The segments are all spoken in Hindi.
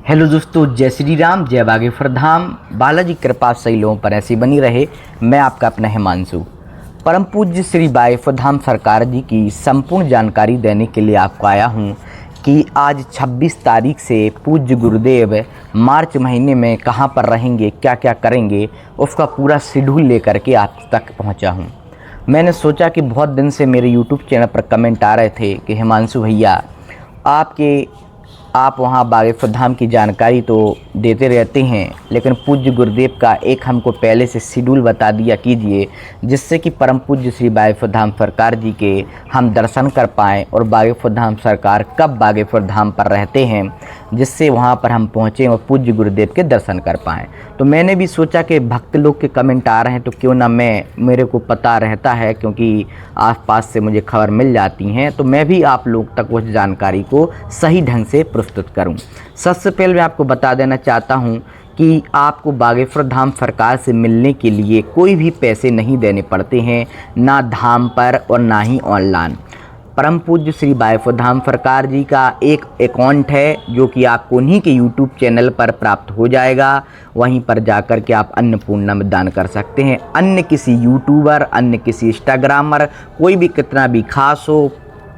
हेलो दोस्तों, जय श्री राम, जय बागेश्वर धाम। बालाजी कृपा सही लोगों पर ऐसी बनी रहे। मैं आपका अपना हिमांशु। परम पूज्य श्री बागेश्वर धाम सरकार जी की संपूर्ण जानकारी देने के लिए आपको आया हूँ कि आज 26 तारीख से पूज्य गुरुदेव मार्च महीने में कहाँ पर रहेंगे, क्या क्या करेंगे, उसका पूरा शेड्यूल लेकर के आप तक पहुँचा हूँ। मैंने सोचा कि बहुत दिन से मेरे यूट्यूब चैनल पर कमेंट आ रहे थे कि हिमांशु भैया आप वहाँ बागेश्वर धाम की जानकारी तो देते रहते हैं, लेकिन पूज्य गुरुदेव का एक हमको पहले से शेड्यूल बता दिया कीजिए, जिससे कि परम पूज्य श्री बागेश्वर धाम सरकार जी के हम दर्शन कर पाएँ और बागेश्वर धाम सरकार कब बागेश्वर धाम पर रहते हैं, जिससे वहाँ पर हम पहुँचें और पूज्य गुरुदेव के दर्शन कर पाएँ। तो मैंने भी सोचा कि भक्त लोग के कमेंट आ रहे हैं तो क्यों ना मेरे को पता रहता है, क्योंकि आसपास से मुझे खबर मिल जाती हैं, तो मैं भी आप लोग तक उस जानकारी को सही ढंग से प्रस्तुत करूं। सबसे पहले मैं आपको बता देना चाहता हूं कि आपको बागेश्वर धाम सरकार से मिलने के लिए कोई भी पैसे नहीं देने पड़ते हैं, ना धाम पर और ना ही ऑनलाइन। परम पूज्य श्री बागेश्वर धाम सरकार जी का एक अकाउंट है जो कि आपको उन्हीं के यूट्यूब चैनल पर प्राप्त हो जाएगा। वहीं पर जाकर के आप अन्नपूर्णा में दान कर सकते हैं। अन्य किसी यूट्यूबर, अन्य किसी इंस्टाग्रामर, कोई भी कितना भी खास हो,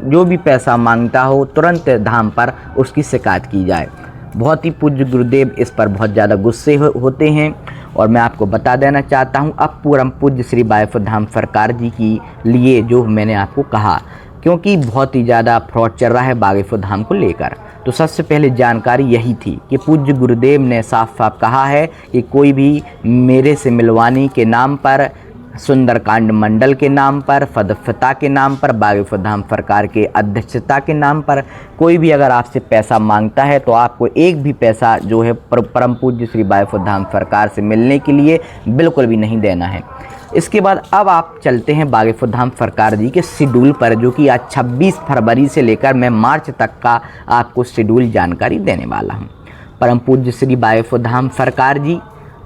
जो भी पैसा मांगता हो, तुरंत धाम पर उसकी शिकायत की जाए। बहुत ही पूज्य गुरुदेव इस पर बहुत ज़्यादा गुस्से होते हैं। और मैं आपको बता देना चाहता हूँ अब परम पूज्य श्री बागेश्वर धाम सरकार जी की लिए जो मैंने आपको कहा, क्योंकि बहुत ही ज़्यादा फ्रॉड चल रहा है बागेश्वर धाम को लेकर। तो सबसे पहले जानकारी यही थी कि पूज्य गुरुदेव ने साफ साफ कहा है कि कोई भी मेरे से मिलवाने के नाम पर, सुंदरकांड मंडल के नाम पर, सदस्यता के नाम पर, बागेश्वर धाम सरकार के अध्यक्षता के नाम पर कोई भी अगर आपसे पैसा मांगता है तो आपको एक भी पैसा जो है परम पूज्य श्री बागेश्वर धाम सरकार से मिलने के लिए बिल्कुल भी नहीं देना है। इसके बाद अब आप चलते हैं बागेश्वर धाम सरकार जी के शेड्यूल पर, जो कि आज 26 फरवरी से लेकर मैं मार्च तक का आपको शेड्यूल जानकारी देने वाला हूं। परम पूज्य श्री बागेश्वर धाम सरकार जी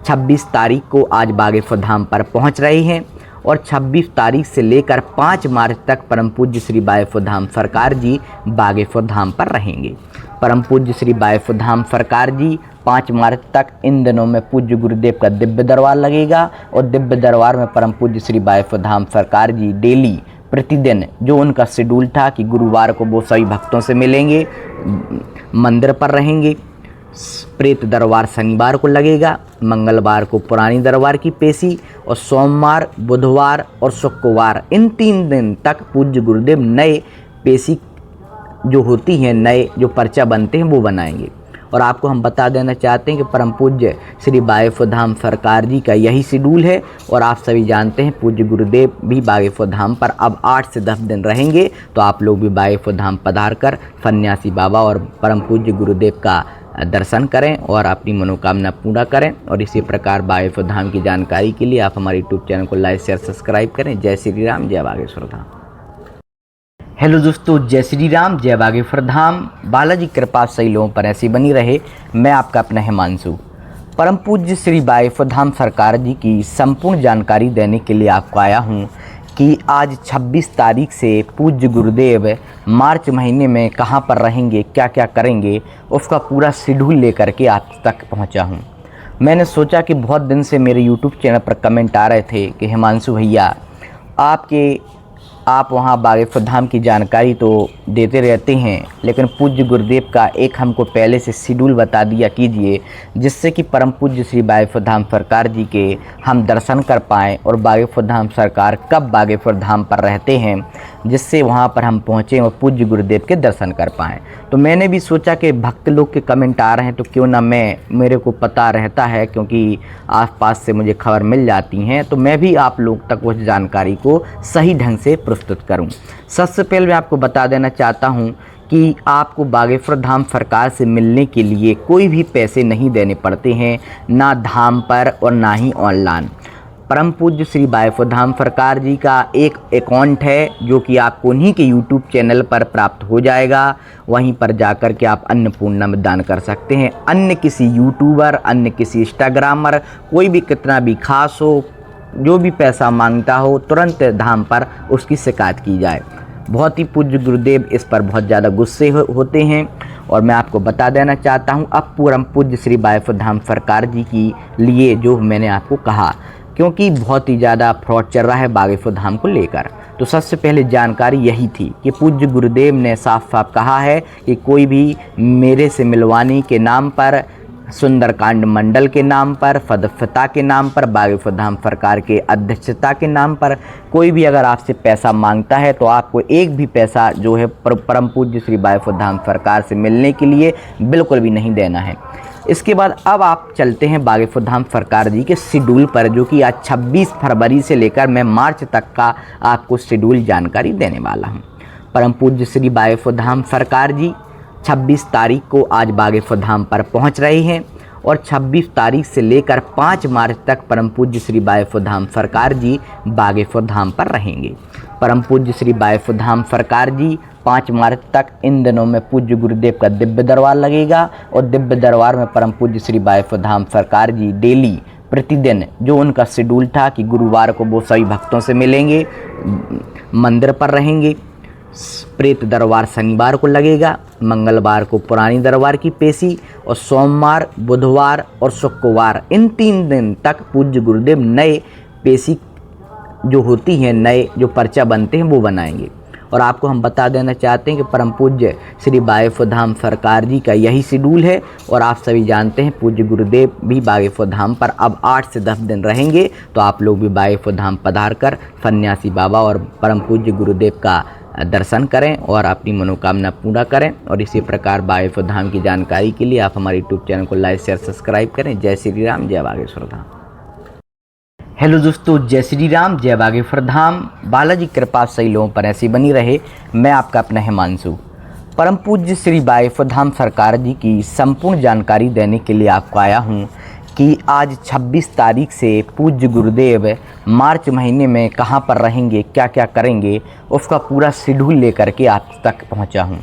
26 तारीख को आज बागेश्वर धाम पर पहुंच रहे हैं और 26 तारीख से लेकर 5 मार्च तक परम पूज्य श्री बागेश्वर धाम सरकार जी बागेश्वर धाम पर रहेंगे। परम पूज्य श्री बागेश्वर धाम सरकार जी 5 मार्च तक इन दिनों में पूज्य गुरुदेव का दिव्य दरबार लगेगा और दिव्य दरबार में परम पूज्य श्री बागेश्वर धाम सरकार जी डेली प्रतिदिन जो उनका शेड्यूल था कि गुरुवार को वो सभी भक्तों से मिलेंगे, मंदिर पर रहेंगे, प्रेत दरबार शनिवार को लगेगा, मंगलवार को पुरानी दरबार की पेशी और सोमवार, बुधवार और शुक्रवार इन 3 दिन तक पूज्य गुरुदेव नए पेशी जो होती हैं, नए जो पर्चा बनते हैं वो बनाएंगे। और आपको हम बता देना चाहते हैं कि परम पूज्य श्री बागेश्वर धाम सरकार जी का यही शेड्यूल है और आप सभी जानते हैं पूज्य गुरुदेव भी बागेश्वर धाम पर अब 8 से 10 दिन रहेंगे। तो आप लोग भी बागेश्वर धाम पधार कर सन्यासी बाबा और परम पूज्य गुरुदेव का दर्शन करें और अपनी मनोकामना पूरा करें। और इसी प्रकार बागेश्वर धाम की जानकारी के लिए आप हमारे यूट्यूब चैनल को लाइक, शेयर, सब्सक्राइब करें। जय श्री राम, जय बागेश्वर धाम। हेलो दोस्तों, जय श्री राम, जय बागेश्वर धाम। बालाजी कृपा सही लोगों पर ऐसी बनी रहे। मैं आपका अपना हिमांशु। परम पूज्य श्री बागेश्वर धाम सरकार जी की संपूर्ण जानकारी देने के लिए आपको आया हूँ कि आज 26 तारीख से पूज्य गुरुदेव मार्च महीने में कहाँ पर रहेंगे, क्या क्या करेंगे, उसका पूरा शेड्यूल लेकर के आप तक पहुँचा हूँ। मैंने सोचा कि बहुत दिन से मेरे यूट्यूब चैनल पर कमेंट आ रहे थे कि हिमांशु भैया आप वहाँ बागेश्वर धाम की जानकारी तो देते रहते हैं, लेकिन पूज्य गुरुदेव का एक हमको पहले से शेड्यूल बता दिया कीजिए, जिससे कि परम पूज्य श्री बागेश्वर धाम सरकार जी के हम दर्शन कर पाएँ और बागेश्वर धाम सरकार कब बागेश्वर धाम पर रहते हैं, जिससे वहाँ पर हम पहुँचें और पूज्य गुरुदेव के दर्शन कर पाएँ। तो मैंने भी सोचा कि भक्त लोग के कमेंट आ रहे हैं तो क्यों ना मेरे को पता रहता है, क्योंकि आसपास से मुझे खबर मिल जाती हैं, तो मैं भी आप लोग तक उस जानकारी को सही ढंग से प्रस्तुत करूं। सबसे पहले मैं आपको बता देना चाहता हूं कि आपको बागेश्वर धाम सरकार से मिलने के लिए कोई भी पैसे नहीं देने पड़ते हैं, ना धाम पर और ना ही ऑनलाइन। परम पूज्य श्री बागेश्वर धाम सरकार जी का एक अकाउंट है जो कि आपको उन्हीं के यूट्यूब चैनल पर प्राप्त हो जाएगा। वहीं पर जाकर के आप अन्नपूर्णा में दान कर सकते हैं। अन्य किसी यूट्यूबर, अन्य किसी इंस्टाग्रामर, कोई भी कितना भी खास हो, जो भी पैसा मांगता हो, तुरंत धाम पर उसकी शिकायत की जाए। बहुत ही पूज्य गुरुदेव इस पर बहुत ज़्यादा गुस्से होते हैं और मैं आपको बता देना चाहता हूँ अब परम पूज्य श्री बायफुर धाम सरकार जी की लिए जो मैंने आपको कहा, क्योंकि बहुत ही ज़्यादा फ्रॉड चल रहा है बागेश्वर धाम को लेकर। तो सबसे पहले जानकारी यही थी कि पूज्य गुरुदेव ने साफ साफ कहा है कि कोई भी मेरे से मिलवाने के नाम पर, सुंदरकांड मंडल के नाम पर, फदफता के नाम पर, बागेश्वर धाम सरकार के अध्यक्षता के नाम पर कोई भी अगर आपसे पैसा मांगता है तो आपको एक भी पैसा जो है परम पूज्य श्री बागेश्वर धाम सरकार से मिलने के लिए बिल्कुल भी नहीं देना है। इसके बाद अब आप चलते हैं बागेश्वर धाम सरकार जी के शेड्यूल पर, जो कि आज 26 फरवरी से लेकर मैं मार्च तक का आपको शेड्यूल जानकारी देने वाला हूं। परम पूज्य श्री बागेश्वर धाम सरकार जी 26 तारीख को आज बागेश्वर धाम पर पहुंच रहे हैं और 26 तारीख से लेकर 5 मार्च तक परम पूज्य श्री बागेश्वर धाम सरकार जी बागेश्वर धाम पर रहेंगे। परम पूज्य श्री बागेश्वर धाम सरकार जी 5 मार्च तक इन दिनों में पूज्य गुरुदेव का दिव्य दरबार लगेगा और दिव्य दरबार में परम पूज्य श्री बागेश्वर धाम सरकार जी डेली प्रतिदिन जो उनका शेड्यूल था कि गुरुवार को वो सभी भक्तों से मिलेंगे, मंदिर पर रहेंगे, प्रेत दरबार शनिवार को लगेगा, मंगलवार को पुरानी दरबार की पेशी और सोमवार, बुधवार और शुक्रवार इन 3 दिन तक पूज्य गुरुदेव नए पेशी जो होती हैं, नए जो पर्चा बनते हैं वो बनाएंगे। और आपको हम बता देना चाहते हैं कि परम पूज्य श्री बागेश्वर धाम सरकार जी का यही शेड्यूल है और आप सभी जानते हैं पूज्य गुरुदेव भी बागेश्वर धाम पर अब 8 से 10 दिन रहेंगे। तो आप लोग भी बागेश्वर धाम पधार कर सन्यासी बाबा और परम पूज्य गुरुदेव का दर्शन करें और अपनी मनोकामना पूरा करें। और इसी प्रकार बागेश्वर धाम की जानकारी के लिए आप हमारे यूट्यूब चैनल को लाइक शेयर सब्सक्राइब करें। जय श्री राम, जय बागेश्वर धाम। हेलो दोस्तों, जय श्री राम, जय बागेश्वर धाम। बालाजी कृपा सही लोगों पर ऐसी बनी रहे। मैं आपका अपना हिमांशु। परम पूज्य श्री बागेश्वर धाम सरकार जी की संपूर्ण जानकारी देने के लिए आपको आया हूँ कि आज 26 तारीख से पूज्य गुरुदेव मार्च महीने में कहाँ पर रहेंगे, क्या क्या करेंगे, उसका पूरा शेड्यूल लेकर के आप तक पहुँचा हूँ।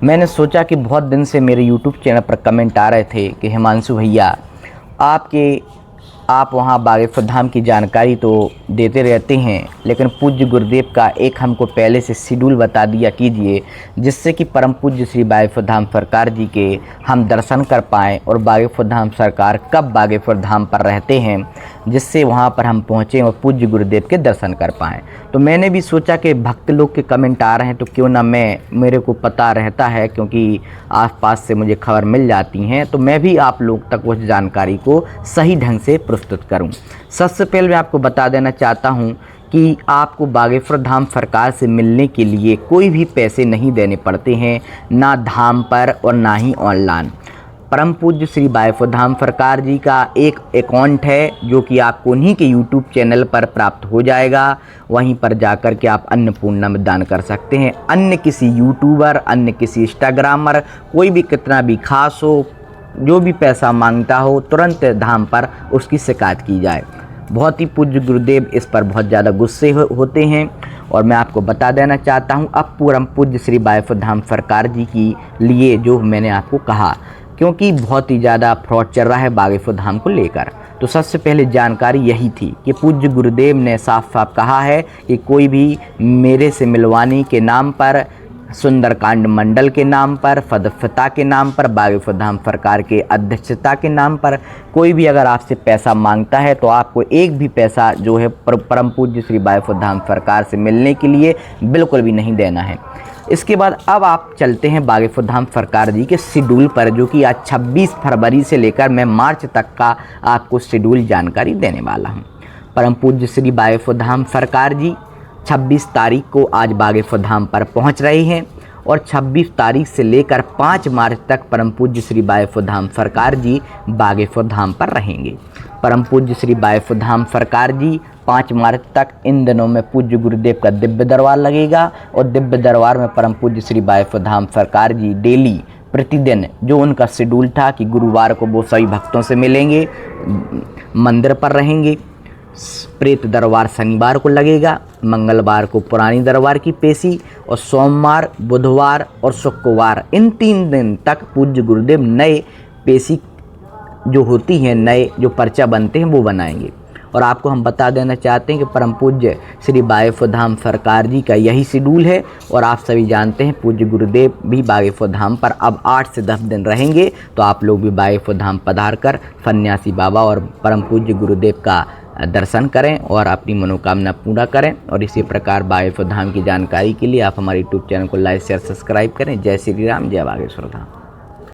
मैंने सोचा कि बहुत दिन से मेरे यूट्यूब चैनल पर कमेंट आ रहे थे कि हिमांशु भैया आप वहाँ बागेश्वर धाम की जानकारी तो देते रहते हैं, लेकिन पूज्य गुरुदेव का एक हमको पहले से शेड्यूल बता दिया कीजिए, जिससे कि परम पूज्य श्री बागेश्वर धाम सरकार जी के हम दर्शन कर पाएँ और बागेश्वर धाम सरकार कब बागेश्वर धाम पर रहते हैं, जिससे वहाँ पर हम पहुँचें और पूज्य गुरुदेव के दर्शन कर पाएँ। तो मैंने भी सोचा कि भक्त लोग के कमेंट आ रहे हैं तो क्यों ना मेरे को पता रहता है, क्योंकि आसपास से मुझे खबर मिल जाती हैं, तो मैं भी आप लोग तक उस जानकारी को सही ढंग से प्रस्तुत करूं। सबसे पहले मैं आपको बता देना चाहता हूं कि आपको बागेश्वर धाम सरकार से मिलने के लिए कोई भी पैसे नहीं देने पड़ते हैं, ना धाम पर और ना ही ऑनलाइन। परम पूज्य श्री बागेश्वर धाम सरकार जी का एक अकाउंट है जो कि आपको उन्हीं के यूट्यूब चैनल पर प्राप्त हो जाएगा। वहीं पर जाकर के आप अन्नपूर्णा में दान कर सकते हैं। अन्य किसी यूट्यूबर, अन्य किसी इंस्टाग्रामर, कोई भी कितना भी खास हो, जो भी पैसा मांगता हो, तुरंत धाम पर उसकी शिकायत की जाए। बहुत ही पूज्य गुरुदेव इस पर बहुत ज़्यादा गुस्से होते हैं और मैं आपको बता देना चाहता हूँ अब परम पूज्य श्री बागेश्वर धाम सरकार जी की लिए जो मैंने आपको कहा, क्योंकि बहुत ही ज़्यादा फ्रॉड चल रहा है बागेश्वर धाम को लेकर। तो सबसे पहले जानकारी यही थी कि पूज्य गुरुदेव ने साफ साफ कहा है कि कोई भी मेरे से मिलवाने के नाम पर, सुंदरकांड मंडल के नाम पर, फदफता के नाम पर, बागेश्वर धाम सरकार के अध्यक्षता के नाम पर कोई भी अगर आपसे पैसा मांगता है तो आपको एक भी पैसा जो है परम पूज्य श्री बागेश्वर धाम सरकार से मिलने के लिए बिल्कुल भी नहीं देना है। इसके बाद अब आप चलते हैं बागेश्वर धाम सरकार जी के शेड्यूल पर, जो कि आज 26 फरवरी से लेकर मैं मार्च तक का आपको शेड्यूल जानकारी देने वाला हूं। परम पूज्य श्री बागेश्वर धाम सरकार जी 26 तारीख को आज बागेश्वर धाम पर पहुंच रहे हैं और 26 तारीख से लेकर 5 मार्च तक परम पूज्य श्री बागेश्वर धाम सरकार जी बागेश्वर धाम पर रहेंगे। परम पूज्य श्री बागेश्वर धाम सरकार जी 5 मार्च तक इन दिनों में पूज्य गुरुदेव का दिव्य दरबार लगेगा और दिव्य दरबार में परम पूज्य श्री बागेश्वर धाम सरकार जी डेली प्रतिदिन जो उनका शेड्यूल था कि गुरुवार को वो सभी भक्तों से मिलेंगे, मंदिर पर रहेंगे, प्रेत दरबार शनिवार को लगेगा, मंगलवार को पुरानी दरबार की पेशी और सोमवार, बुधवार और शुक्रवार इन 3 दिन तक पूज्य गुरुदेव नए पेशी जो होती हैं, नए जो पर्चा बनते हैं वो बनाएंगे। और आपको हम बता देना चाहते हैं कि परम पूज्य श्री बागेश्वर धाम सरकार जी का यही शेड्यूल है। और आप सभी जानते हैं पूज्य गुरुदेव भी बागेश्वर धाम पर अब 8 से 10 दिन रहेंगे, तो आप लोग भी बागेश्वर धाम पधार कर सन्यासी बाबा और परम पूज्य गुरुदेव का दर्शन करें और अपनी मनोकामना पूरा करें। और इसी प्रकार बागेश्वर धाम की जानकारी के लिए आप हमारे यूट्यूब चैनल को लाइक शेयर सब्सक्राइब करें। जय श्री राम, जय बागेश्वर धाम।